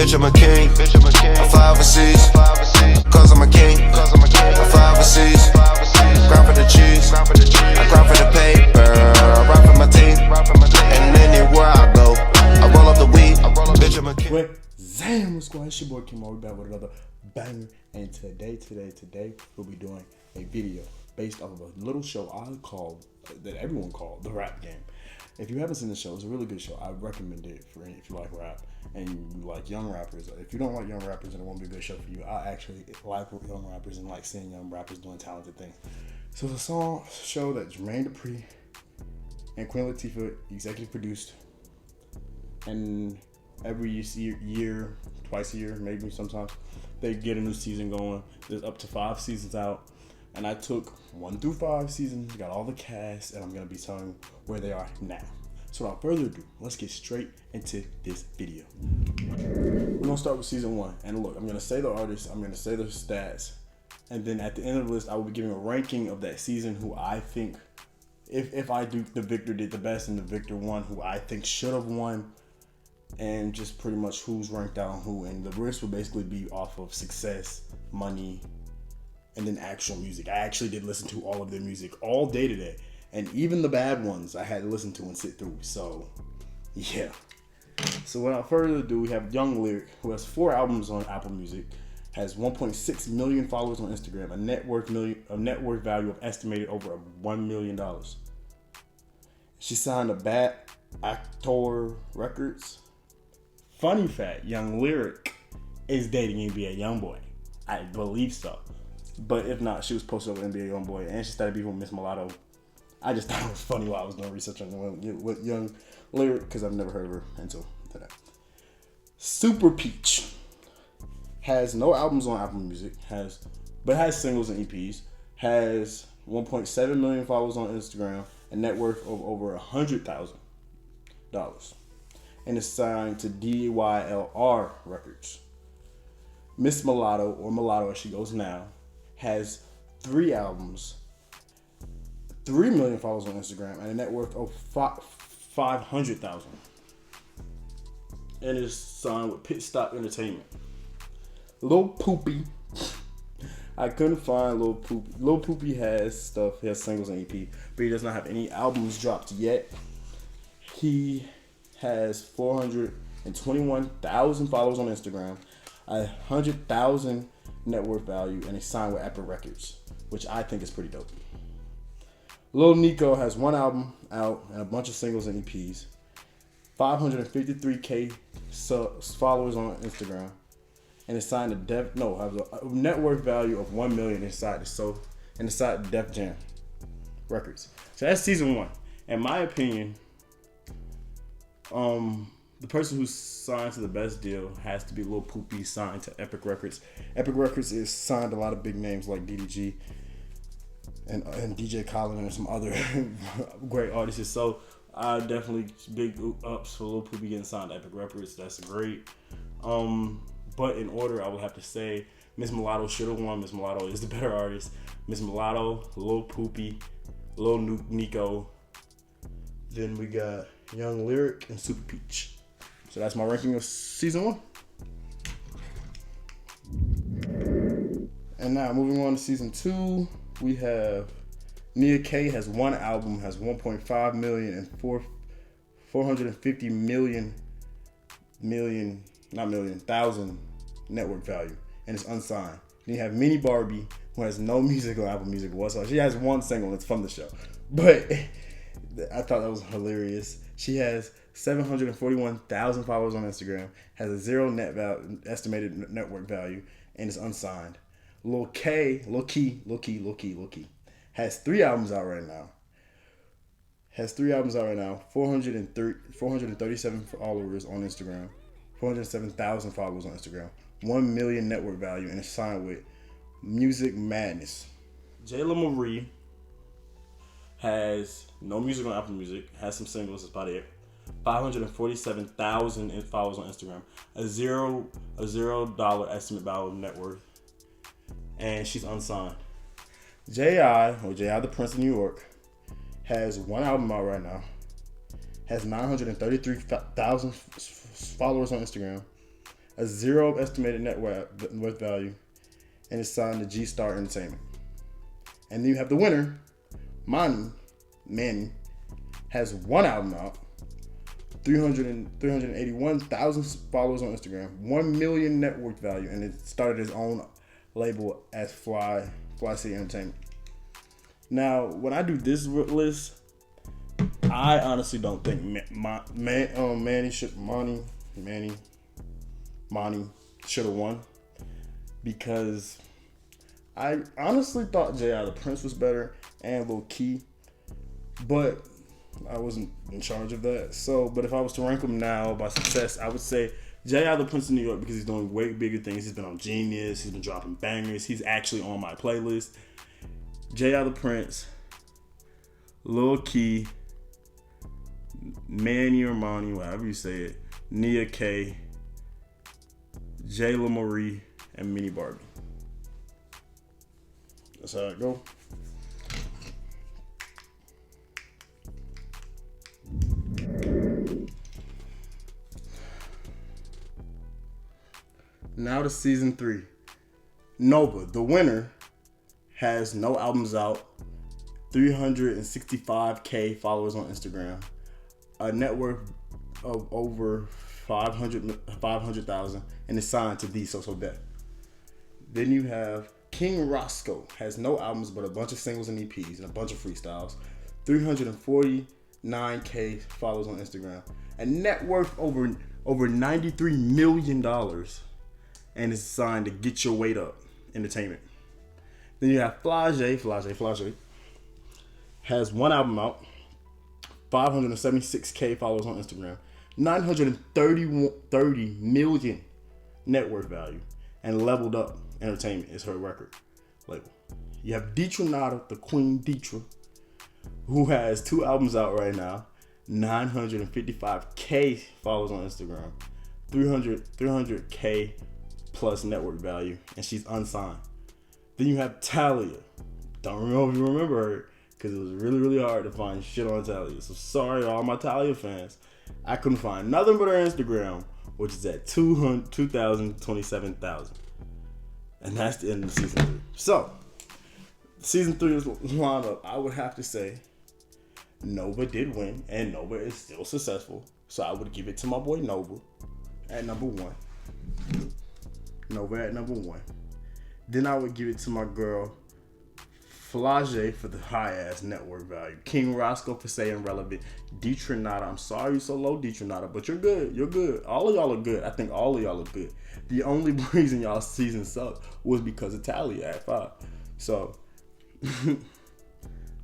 Bitch, I'm a king. I fly overseas. Cause I'm a king. I fly overseas. Grind for the cheese. I grind for the paper. I ride for my team. And anywhere I go, I roll up the weed. Bitch, I'm a king. What's going on? It's your boy Kim. We're back with another banger. And today, we'll be doing a video based off of a little show that everyone called the Rap Game. If you haven't seen the show, it's a really good show. I recommend it for if you like rap and you like young rappers. If you don't like young rappers, then it won't be a good show for you. I actually like young rappers and like seeing young rappers doing talented things. So it's a show that Jermaine Dupri and Queen Latifah executive produced, and every year, twice a year, maybe sometimes, they get a new season going. There's up to 5 seasons out. And I took 1 through 5 seasons, got all the cast, and I'm going to be telling you where they are now. So without further ado, let's get straight into this video. We're going to start with season 1. And look, I'm going to say the artists, I'm going to say their stats. And then at the end of the list, I will be giving a ranking of that season who I think, if I do, the victor did the best and the victor won, who I think should have won. And just pretty much who's ranked out on who. And the rest will basically be off of success, money, and then actual music. I actually did listen to all of their music all day today. And even the bad ones I had to listen to and sit through. So, yeah. So without further ado, we have Young Lyric, who has 4 albums on Apple Music, has 1.6 million followers on Instagram, a net worth value of estimated over $1 million. She signed to Bad Actor Records. Funny fact, Young Lyric is dating NBA Youngboy. I believe so. But if not, she was posted over NBA Youngboy, and she started beefing with Miss Mulatto. I just thought it was funny while I was doing research on with Young Lyric, because I've never heard of her until today. Super Peach has no albums on Apple Music, but has singles and EPs, has 1.7 million followers on Instagram, and net worth of over $100,000, and is signed to DYLR Records. Miss Mulatto, or Mulatto as she goes now, has 3 albums, 3 million followers on Instagram, and a net worth of $500,000, and is signed with Pit Stop Entertainment. Lil Poopy, I couldn't find Lil Poopy. Lil Poopy has stuff, he has singles and EP, but he does not have any albums dropped yet. He has 421,000 followers on Instagram, 100,000 net worth value, and is signed with Epic Records, which I think is pretty dope. Lil Nico has 1 album out and a bunch of singles and EPs, 553K followers on Instagram, and is signed to has a net worth value of $1 million inside Def Jam Records. So that's season 1. In my opinion, the person who's signed to the best deal has to be Lil Poopy, signed to Epic Records. Epic Records is signed a lot of big names like DDG and DJ Khaled and some other great artists. So I definitely big ups for Lil Poopy getting signed to Epic Records. That's great. But in order, I would have to say Miss Mulatto should have won. Miss Mulatto is the better artist. Miss Mulatto, Lil Poopy, Lil Nico. Then we got Young Lyric and Super Peach. So that's my ranking of season 1. And now moving on to season 2, we have Nia K has 1 album, has 1.5 million and 450,000 network value, and is unsigned. Then you have Mini Barbie, who has no music on Apple Music whatsoever. She has 1 single that's from the show, but I thought that was hilarious. She has 741,000 followers on Instagram, has a 0 estimated network value, and is unsigned. Lil Key, has 3 albums out right now. 437 followers on Instagram, 407,000 followers on Instagram, 1 million network value, and is signed with Music Madness. Jayla Marie has no music on Apple Music, has some singles, that's about it. 547,000 followers on Instagram, a $0 estimate value of net worth, and she's unsigned. J.I. the Prince of New York, has 1 album out right now, has 933,000 followers on Instagram, a 0 estimated net worth value, and is signed to G Star Entertainment. And then you have the winner, Manny, has 1 album out, 381,000 followers on Instagram, 1 million net worth value, and it started his own label as Fly City Entertainment. Now, when I do this list, I honestly don't think Manny should have won, because I honestly thought J.I. the Prince was better and Lil Key, but I wasn't in charge of that. So, but if I was to rank them now by success, I would say J.I. the Prince in New York, because he's doing way bigger things. He's been on Genius. He's been dropping bangers. He's actually on my playlist. J.I. the Prince, Lil Key, Manny or Monty, whatever you say it, Nia K, Jayla Marie, and Mini Barbie. That's how it go. Now to season 3. Nova, the winner, has no albums out, 365K followers on Instagram, a net worth of over 500,000, and is signed to the So Def. Then you have King Roscoe, has no albums but a bunch of singles and EPs and a bunch of freestyles, 349K followers on Instagram, a net worth over $93 million, and is signed to Get Your Weight Up Entertainment. Then you have Flage, has 1 album out, 576K followers on Instagram, 930 million net worth value, and Leveled Up Entertainment is her record label. You have Deetra Nada, the Queen Deetra, who has 2 albums out right now, 955K followers on Instagram, 300K plus network value, and she's unsigned. Then you have Talia. Don't know if you remember her, because it was really hard to find shit on Talia. So sorry to all my Talia fans. I couldn't find nothing but her Instagram, which is at 227,000. And that's the end of season 3. So, season 3's lineup, I would have to say Nova did win, and Nova is still successful. So I would give it to my boy Nova at number 1. Nova at number 1. Then I would give it to my girl Flage for the high-ass network value. King Roscoe for saying relevant. Deetra Nada, I'm sorry you're so low, Deetra Nada, but you're good. You're good. All of y'all are good. I think all of y'all are good. The only reason y'all season sucked was because of Talia at 5. So,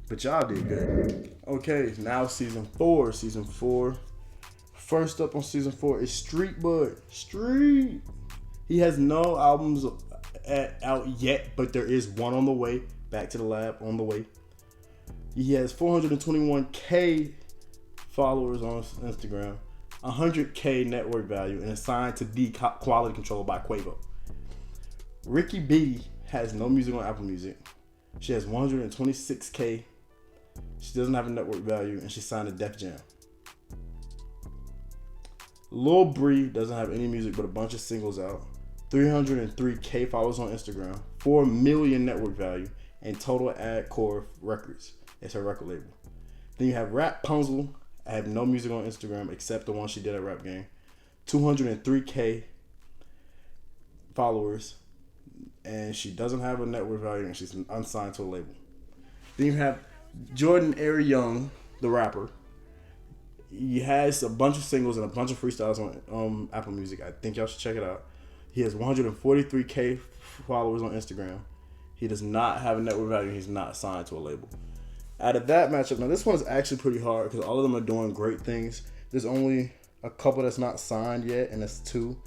but y'all did good. Okay, now season 4. Season 4. First up on season 4 is Street Bud. Street. He has no albums out yet, but there is one on the way. Back to the Lab on the way. He has 421K followers on Instagram, 100K network value, and is signed to be quality control by Quavo. Ricky Beatty has no music on Apple Music. She has 126K. She doesn't have a network value, and she's signed to Def Jam. Lil Bree doesn't have any music but a bunch of singles out. 303K followers on Instagram, 4 million network value, and Total Ad Core Records is her record label. Then you have Rapunzel. I have no music on Instagram except the one she did at Rap Game. 203K followers, and she doesn't have a network value, and she's unsigned to a label. Then you have Jordan Air Young, the rapper. He has a bunch of singles and a bunch of freestyles on Apple Music. I think y'all should check it out. He has 143K followers on Instagram. He does not have a network value. He's not signed to a label. Out of that matchup, now this one's actually pretty hard because all of them are doing great things. There's only a couple that's not signed yet, and that's 2.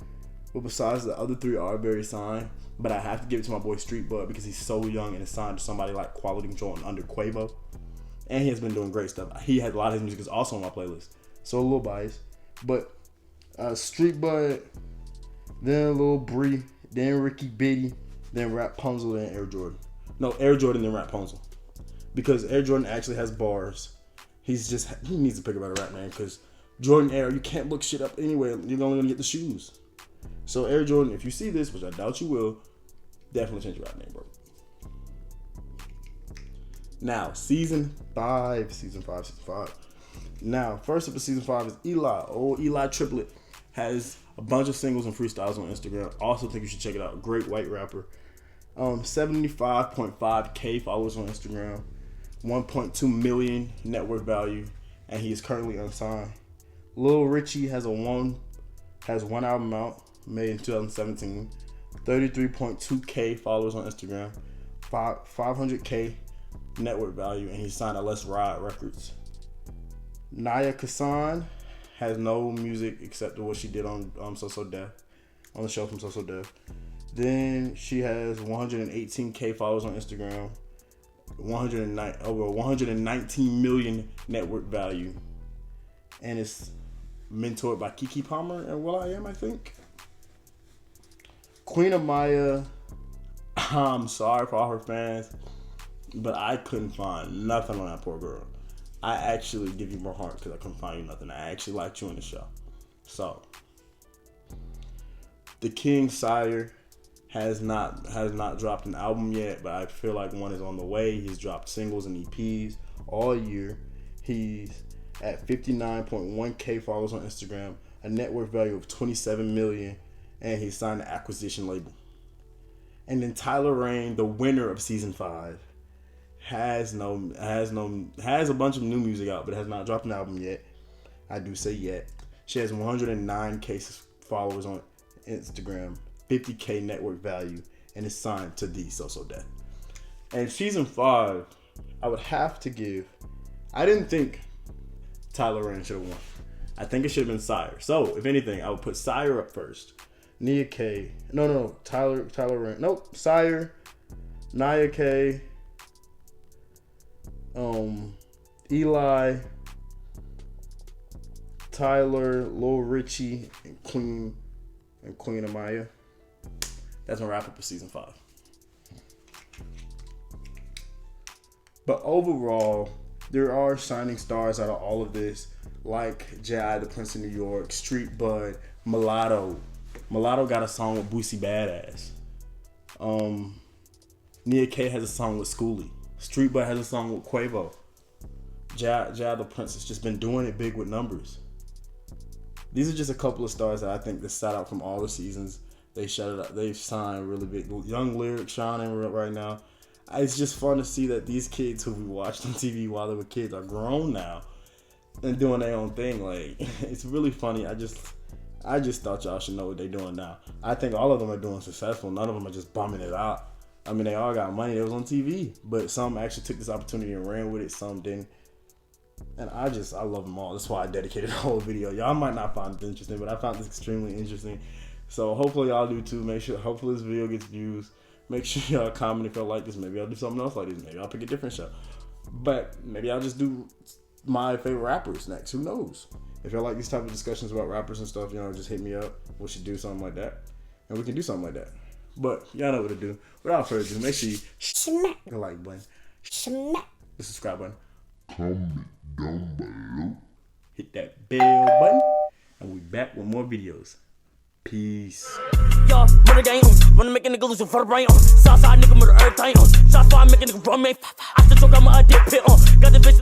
But besides, the other 3 are very signed. But I have to give it to my boy Street Bud because he's so young and is signed to somebody like Quality Control and under Quavo. And he has been doing great stuff. He has a lot of his music is also on my playlist. So a little biased. But Street Bud, then Lil Bree, then Ricky Beatty, then Rapunzel, then Air Jordan. No, Air Jordan, then Rapunzel. Because Air Jordan actually has bars. He needs to pick up a rap, man. Because Jordan Air, you can't look shit up anyway. You're only going to get the shoes. So Air Jordan, if you see this, which I doubt you will, definitely change your rap name, bro. Now, season 5. Now, first up in season 5 is Eli. Old Eli Triplet has a bunch of singles and freestyles on Instagram. Also think you should check it out. Great white rapper. 75.5K followers on Instagram. 1.2 million net worth value. And he is currently unsigned. Lil Richie has one album out, made in 2017. 33.2K followers on Instagram. 500K net worth value, and he signed at Let's Ride Records. Naya Kassan has no music except what she did on So So Def, on the show from So So Def. Then she has 118K followers on Instagram, over 119 million net worth value, and it's mentored by Kiki Palmer and will.i.am, I think. Queen Amaya, I'm sorry for all her fans, but I couldn't find nothing on that poor girl. I actually give you more heart because I couldn't find you nothing. I actually liked you in the show. So, the King Sire has not dropped an album yet, but I feel like one is on the way. He's dropped singles and EPs all year. He's at 59.1K followers on Instagram, a net worth value of 27 million, and he signed an acquisition label. And then Tyler Rain, the winner of season 5, has a bunch of new music out, but has not dropped an album yet. I do say yet. She has 109K followers on Instagram, 50K network value, and is signed to the So So Def. And season 5, I would have to give. I didn't think Tyler Rain should have won. I think it should have been Sire. So if anything, I would put Sire up first. Nia K. No. Tyler Rain. Nope. Sire. Nia K. Eli, Tyler, Lil Richie, and Queen Amaya. That's my wrap up for season 5. But overall, there are shining stars out of all of this, like J.I. the Prince of New York, Street Bud, Mulatto. Mulatto got a song with Boosie Badass. Nia K has a song with Schoolie. Street Bud has a song with Quavo. J.I. the Prince has just been doing it big with numbers. These are just a couple of stars that I think that sat out from all the seasons. They shut it up. They've signed really big. Young Lyric shining right now. It's just fun to see that these kids who we watched on TV while they were kids are grown now and doing their own thing. Like, it's really funny. I just thought y'all should know what they're doing now. I think all of them are doing successful. None of them are just bumming it out. I mean, they all got money. It was on TV, but some actually took this opportunity and ran with it. Some didn't. And I love them all. That's why I dedicated a whole video. Y'all might not find it interesting, but I found this extremely interesting. So hopefully y'all do too. Hopefully this video gets views. Make sure y'all comment if y'all like this. Maybe I'll do something else like this. Maybe I'll pick a different show. But maybe I'll just do my favorite rappers next. Who knows? If y'all like these type of discussions about rappers and stuff, just hit me up. We should do something like that. And we can do something like that. But y'all know what to do. Without further ado, make sure you smack the like button, smack the subscribe button, comment down below, hit that bell button, and we back with more videos. Peace. Y'all, murder gang, wanna make a nigga lose for the brain on. Southside nigga murder everything on. Shots fire, make a nigga run me. After choke, I'm a dick pit on. Got the bitch.